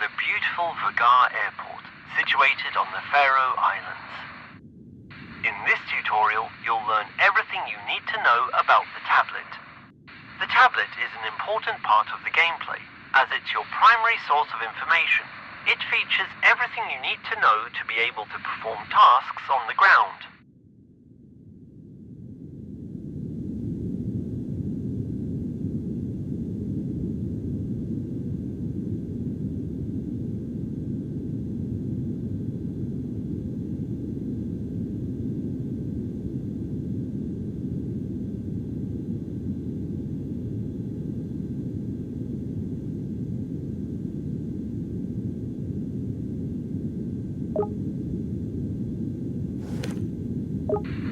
the beautiful Vagar Airport, situated on the Faroe Islands. In this tutorial, you'll learn everything you need to know about the tablet. The tablet is an important part of the gameplay, as it's your primary source of information. It features everything you need to know to be able to perform tasks on the ground.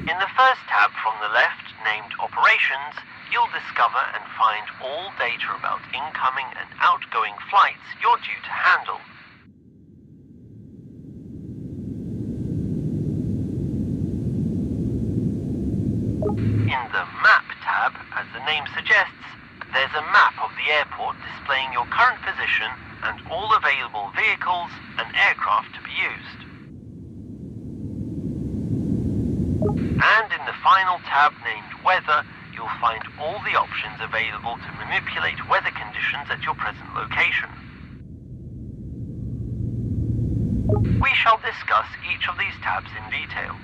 In the first tab from the left, named Operations, you'll discover and find all data about incoming and outgoing flights you're due to handle. In the Map tab, as the name suggests, there's a map of the airport displaying your current position and all available vehicles and aircraft to be used. And in the final tab named Weather, you'll find all the options available to manipulate weather conditions at your present location. We shall discuss each of these tabs in detail.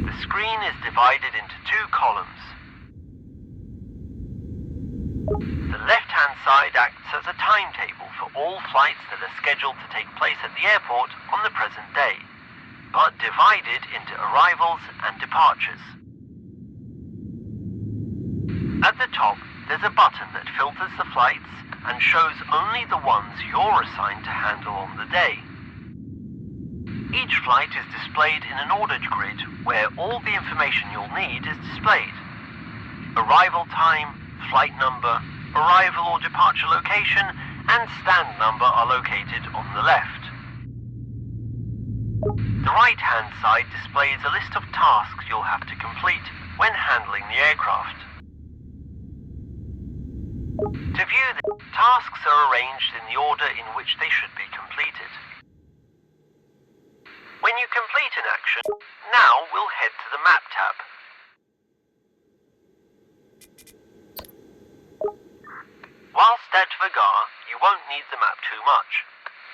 The screen is divided into two columns. The left-hand side acts as a timetable for all flights that are scheduled to take place at the airport on the present day, but divided into arrivals and departures. At the top, there's a button that filters the flights and shows only the ones you're assigned to handle on the day. Each flight is displayed in an ordered grid where all the information you'll need is displayed. Arrival time, flight number, arrival or departure location, and stand number are located on the left. The right-hand side displays a list of tasks you'll have to complete when handling the aircraft. To view the tasks are arranged in the order in which they should be completed. When you complete an action, now we'll head to the Map tab. Whilst at Vagar, you won't need the map too much.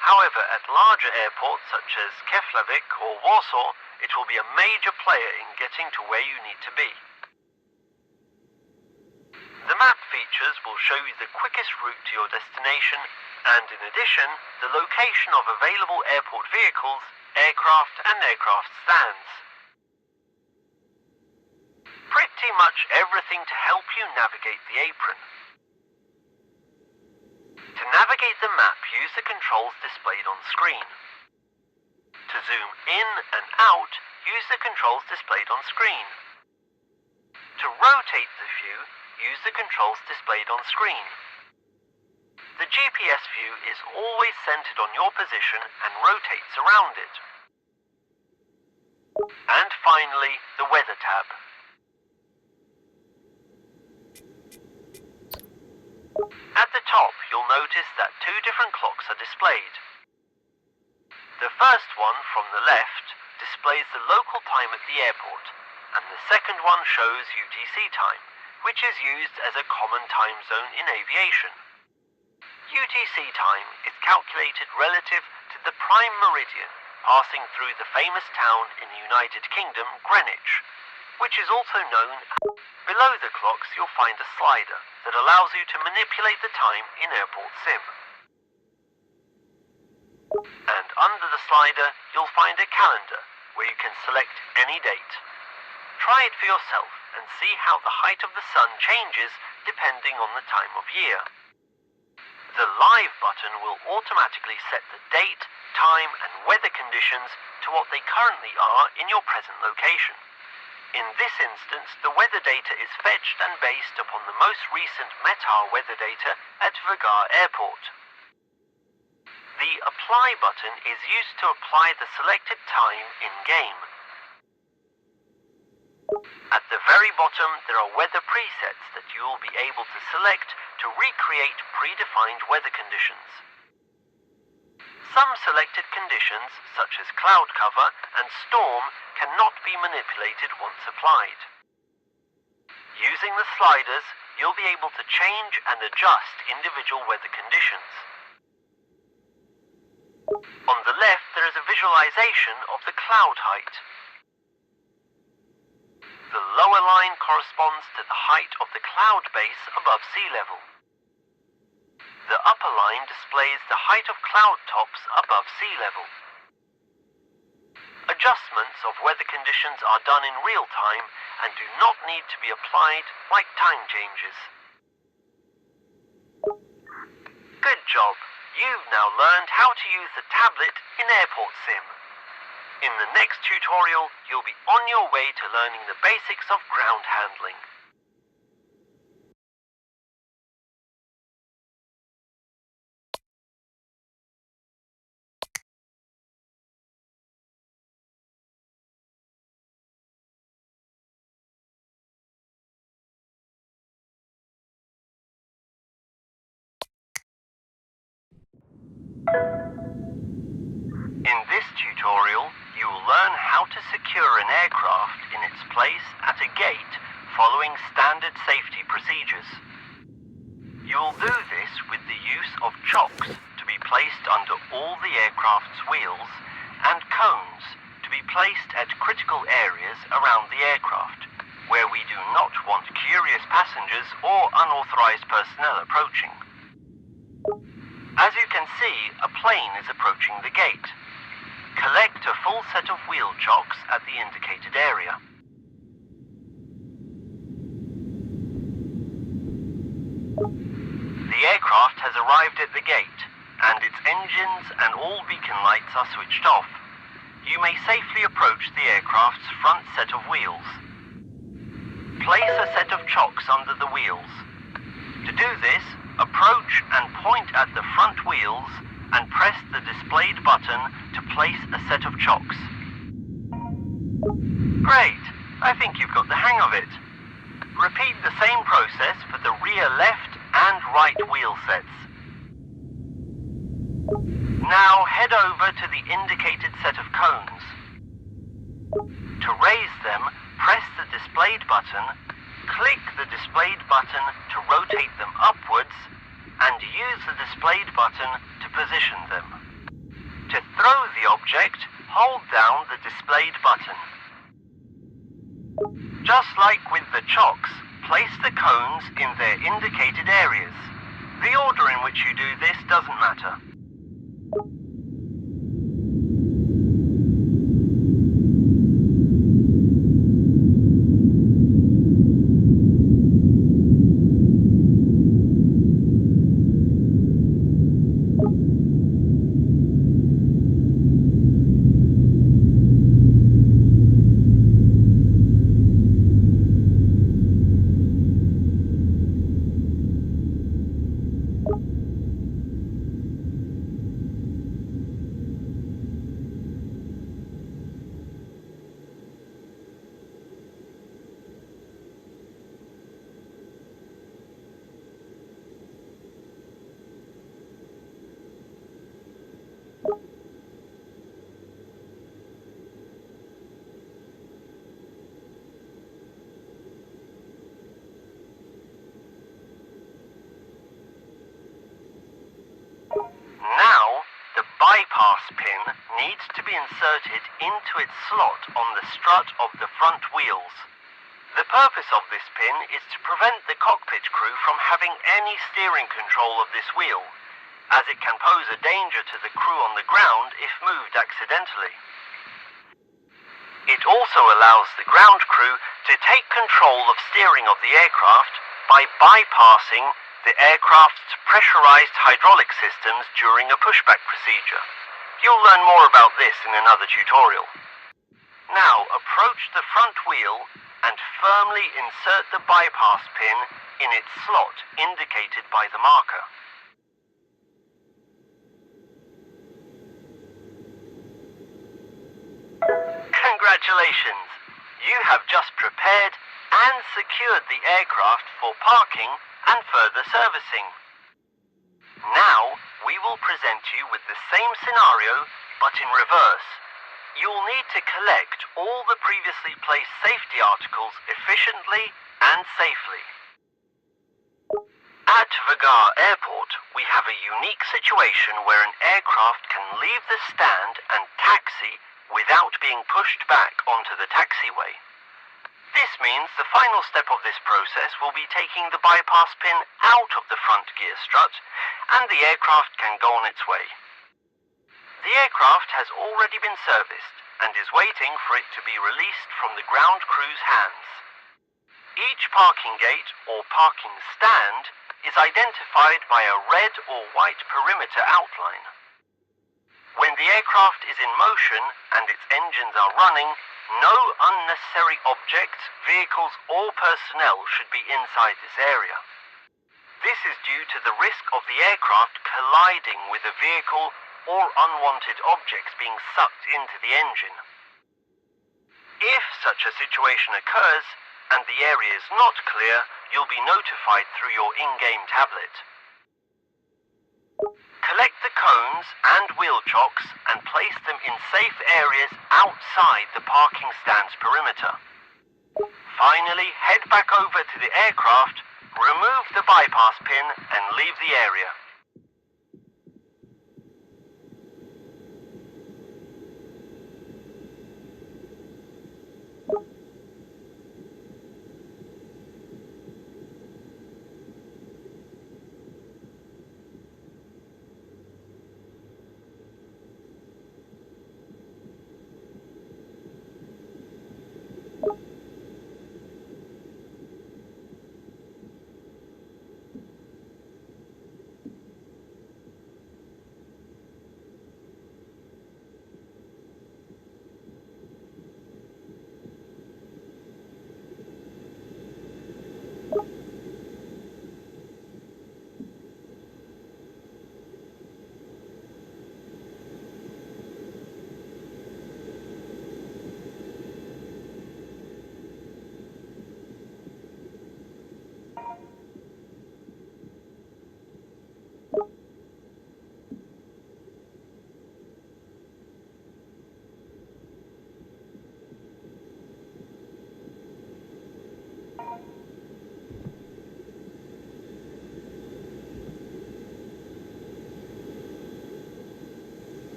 However, at larger airports such as Keflavik or Warsaw, it will be a major player in getting to where you need to be. The map features will show you the quickest route to your destination and, in addition, the location of available airport vehicles, aircraft and aircraft stands. Pretty much everything to help you navigate the apron. To navigate the map, use the controls displayed on screen. To zoom in and out, use the controls displayed on screen. To rotate the view, use the controls displayed on screen. The GPS view is always centered on your position and rotates around it. And finally, the Weather tab. At the top, you'll notice that two different clocks are displayed. The first one, from the left, displays the local time at the airport, and the second one shows UTC time, which is used as a common time zone in aviation. UTC time is calculated relative to the prime meridian, passing through the famous town in the United Kingdom, Greenwich, which is also known as. Below the clocks, you'll find a slider that allows you to manipulate the time in AirportSim. And under the slider, you'll find a calendar where you can select any date. Try it for yourself and see how the height of the sun changes depending on the time of year. The Live button will automatically set the date, time and weather conditions to what they currently are in your present location. In this instance, the weather data is fetched and based upon the most recent METAR weather data at Vagar Airport. The Apply button is used to apply the selected time in-game. At the very bottom, there are weather presets that you will be able to select to to recreate predefined weather conditions. Some selected conditions, such as cloud cover and storm, cannot be manipulated once applied. Using the sliders, you'll be able to change and adjust individual weather conditions. On the left, there is a visualization of the cloud height. The lower line corresponds to the height of the cloud base above sea level. The upper line displays the height of cloud tops above sea level. Adjustments of weather conditions are done in real time and do not need to be applied like time changes. Good job! You've now learned how to use the tablet in AirportSim. In the next tutorial, you'll be on your way to learning the basics of ground handling. In this tutorial, you will learn how to secure an aircraft in its place at a gate following standard safety procedures. You will do this with the use of chocks to be placed under all the aircraft's wheels and cones to be placed at critical areas around the aircraft, where we do not want curious passengers or unauthorized personnel approaching. As you can see, a plane is approaching the gate. Collect a full set of wheel chocks at the indicated area. The aircraft has arrived at the gate, and its engines and all beacon lights are switched off. You may safely approach the aircraft's front set of wheels. Place a set of chocks under the wheels. To do this, approach and point at the front wheels and press the displayed button to place a set of chocks. Great! I think you've got the hang of it. Repeat the same process for the rear left and right wheel sets. Now head over to the indicated set of cones. To raise them, press the displayed button, click the displayed button to rotate them upwards, and use the displayed button to position them. To throw the object, hold down the displayed button. Just like with the chocks, place the cones in their indicated areas. The order in which you do this doesn't matter. bypass pin needs to be inserted into its slot on the strut of the front wheels. The purpose of this pin is to prevent the cockpit crew from having any steering control of this wheel, as it can pose a danger to the crew on the ground if moved accidentally. It also allows the ground crew to take control of steering of the aircraft by bypassing the aircraft's pressurized hydraulic systems during a pushback procedure. You'll learn more about this in another tutorial. Now approach the front wheel and firmly insert the bypass pin in its slot indicated by the marker. Congratulations! You have just prepared and secured the aircraft for parking and further servicing. Now, we will present you with the same scenario, but in reverse. You'll need to collect all the previously placed safety articles efficiently and safely. At Vagar Airport, we have a unique situation where an aircraft can leave the stand and taxi without being pushed back onto the taxiway. This means the final step of this process will be taking the bypass pin out of the front gear strut, and the aircraft can go on its way. The aircraft has already been serviced and is waiting for it to be released from the ground crew's hands. Each parking gate or parking stand is identified by a red or white perimeter outline. When the aircraft is in motion and its engines are running, no unnecessary objects, vehicles or personnel should be inside this area. This is due to the risk of the aircraft colliding with a vehicle or unwanted objects being sucked into the engine. If such a situation occurs and the area is not clear, you'll be notified through your in-game tablet. Collect the cones and wheel chocks and place them in safe areas outside the parking stand's perimeter. Finally, head back over to the aircraft, remove the bypass pin and leave the area.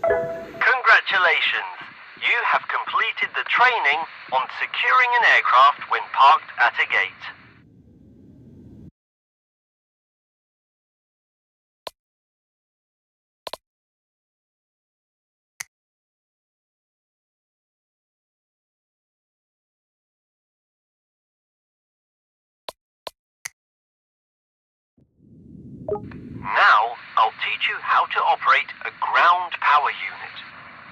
Congratulations! You have completed the training on securing an aircraft when parked at a gate. Now, I'll teach you how to operate a ground power unit,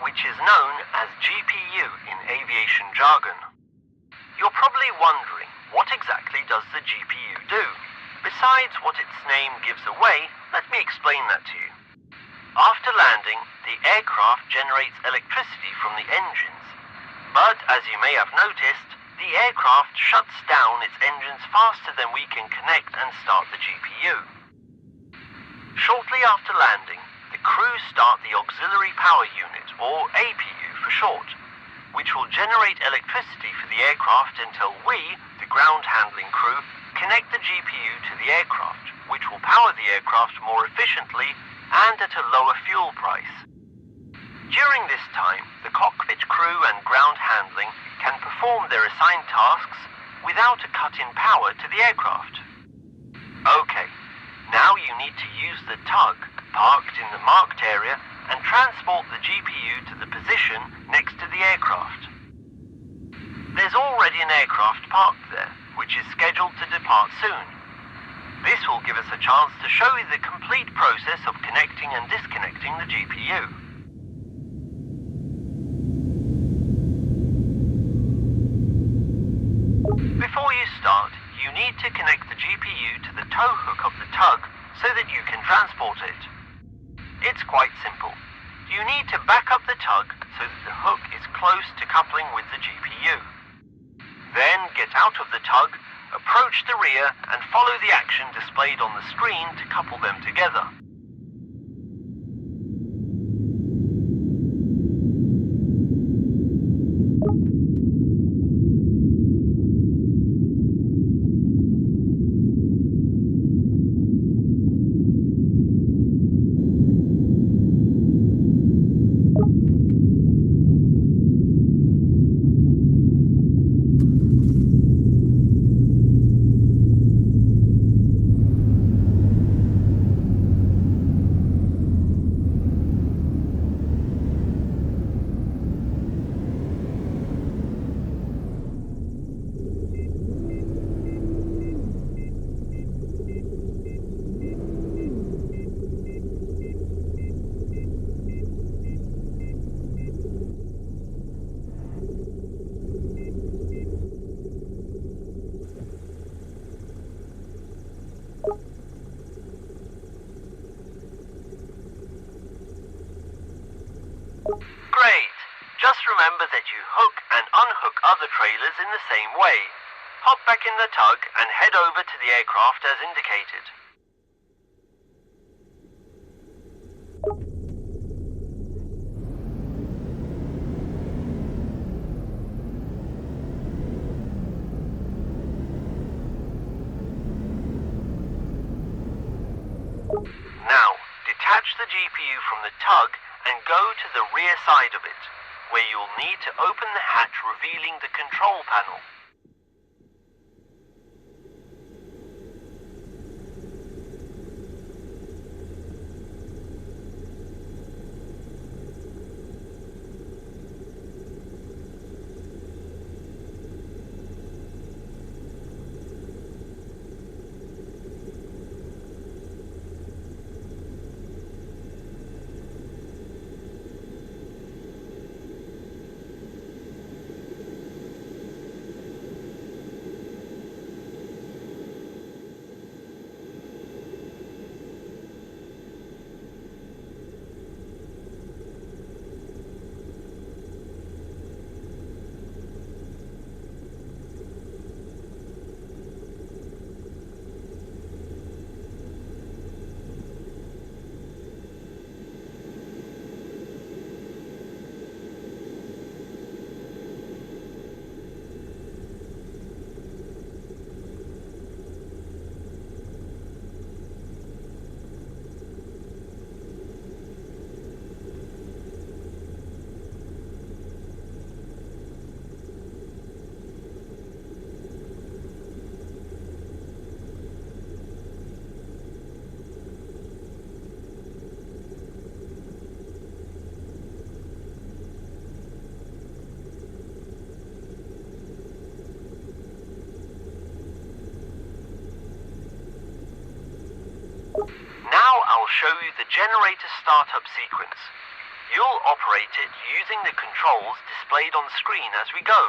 which is known as GPU in aviation jargon. You're probably wondering, what exactly does the GPU do? Besides what its name gives away, let me explain that to you. After landing, the aircraft generates electricity from the engines. But as you may have noticed, the aircraft shuts down its engines faster than we can connect and start the GPU. Shortly after landing, the crew start the Auxiliary Power Unit, or APU for short, which will generate electricity for the aircraft until we, the ground handling crew, connect the GPU to the aircraft, which will power the aircraft more efficiently and at a lower fuel price. During this time, the cockpit crew and ground handling can perform their assigned tasks without a cut in power to the aircraft. Okay, now you need to use the tug parked in the marked area and transport the GPU to the position next to the aircraft. There's already an aircraft parked there, which is scheduled to depart soon. This will give us a chance to show you the complete process of connecting and disconnecting the GPU. Before you start, you need to connect the GPU to the tow hook of the tug so that you can transport it. It's quite simple. You need to back up the tug so that the hook is close to coupling with the GPU. Then get out of the tug, Approach the rear and follow the action displayed on the screen to couple them together. Great! Just remember that you hook and unhook other trailers in the same way. Hop back in the tug and head over to the aircraft as indicated. Now, detach the GPU from the tug and go to the rear side of it, where you'll need to open the hatch revealing the control panel. Now I'll show you the generator startup sequence. You'll operate it using the controls displayed on screen as we go.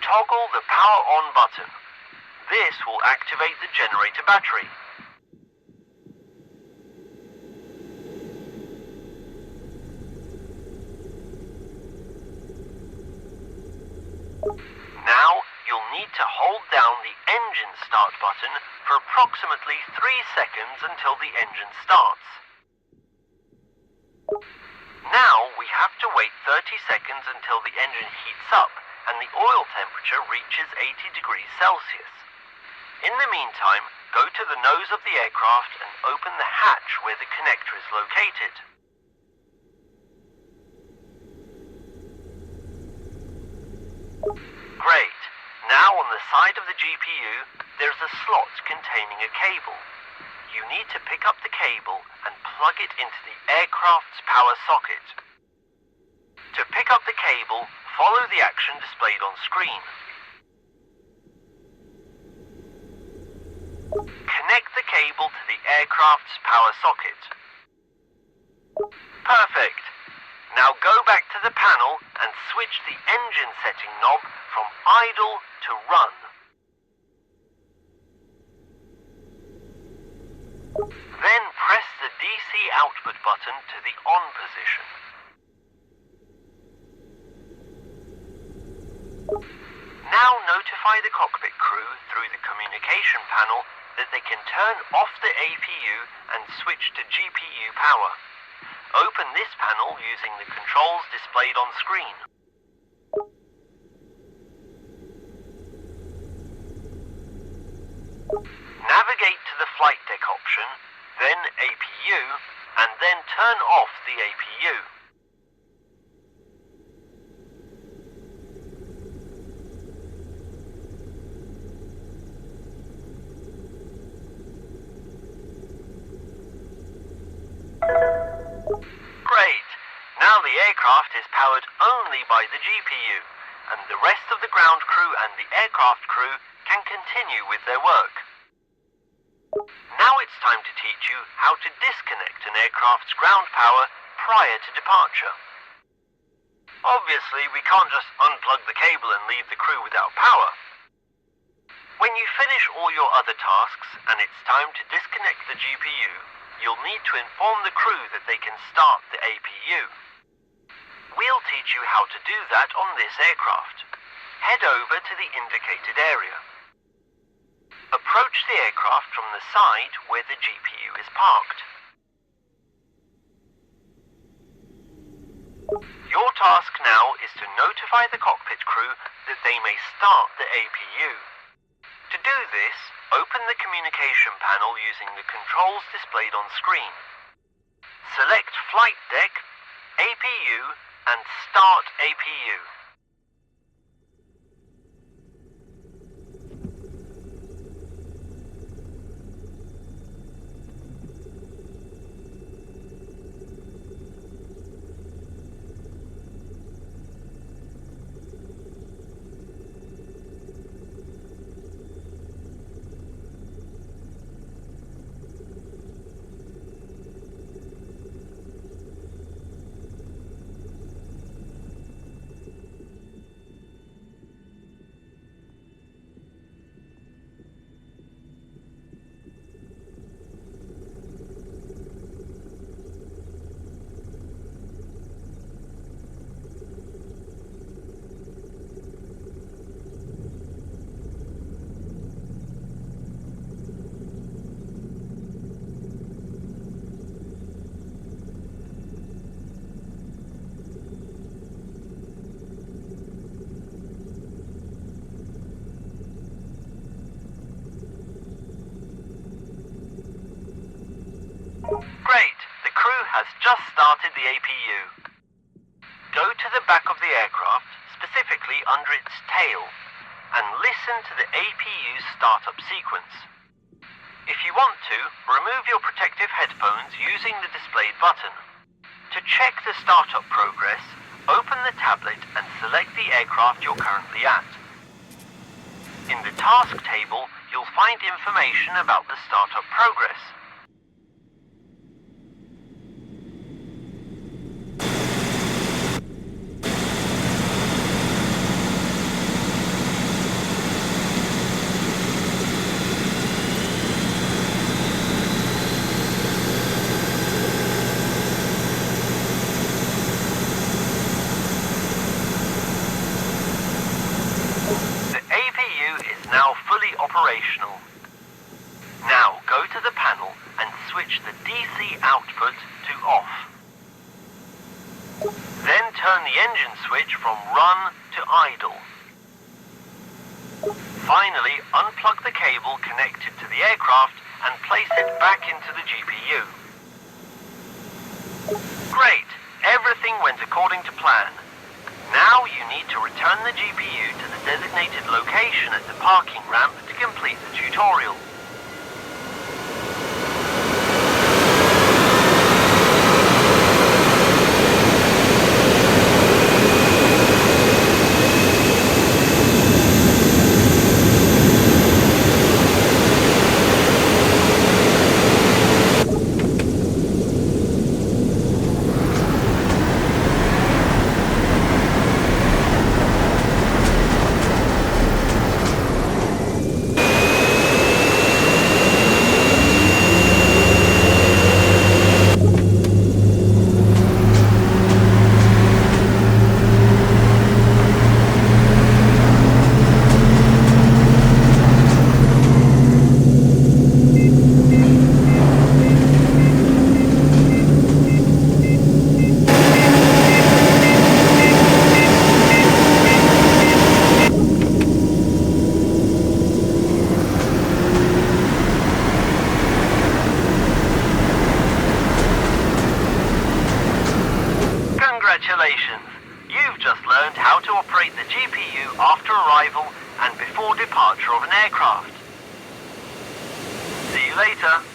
Toggle the power on button. This will activate the generator battery. Now you'll need to hold down the engine start button for approximately 3 seconds until the engine starts. Now we have to wait 30 seconds until the engine heats up and the oil temperature reaches 80 degrees Celsius. In the meantime, go to the nose of the aircraft and open the hatch where the connector is located. Great! Now on the side of the GPU, there's a slot containing a cable. You need to pick up the cable and plug it into the aircraft's power socket. To pick up the cable, follow the action displayed on screen. Connect the cable to the aircraft's power socket. Perfect! Now go back to the panel and switch the engine setting knob from idle to run. Then press the DC output button to the on position. Now notify notify the cockpit crew through the communication panel that they can turn off the APU and switch to GPU power. Open this panel using the controls displayed on screen. Navigate to the flight deck option, then APU, and then turn off the APU. Great! Now the aircraft is powered only by the GPU, and the rest of the ground crew and the aircraft crew can continue with their work. Now it's time to teach you how to disconnect an aircraft's ground power prior to departure. Obviously, we can't just unplug the cable and leave the crew without power. When you finish all your other tasks and it's time to disconnect the GPU, you'll need to inform the crew that they can start the APU. We'll teach you how to do that on this aircraft. Head over to the indicated area. Approach the aircraft from the side where the GPU is parked. Your task now is to notify the cockpit crew that they may start the APU. To do this, open the communication panel using the controls displayed on screen. Select Flight Deck, APU, and Start APU. Great! The crew has just started the APU. Go to the back of the aircraft, specifically under its tail, and listen to the APU's startup sequence. If you want to, remove your protective headphones using the displayed button. To check the startup progress, open the tablet and select the aircraft you're currently at. In the task table, you'll find information about the startup progress. Now fully operational. Now go to the panel and switch the DC output to off. Then turn the engine switch from run to idle. Finally, unplug the cable connected to the aircraft and place it back into the GPU. Great! Everything went according to plan. Now you need to return the GPU to the designated location at the parking ramp to complete the tutorial. See you later.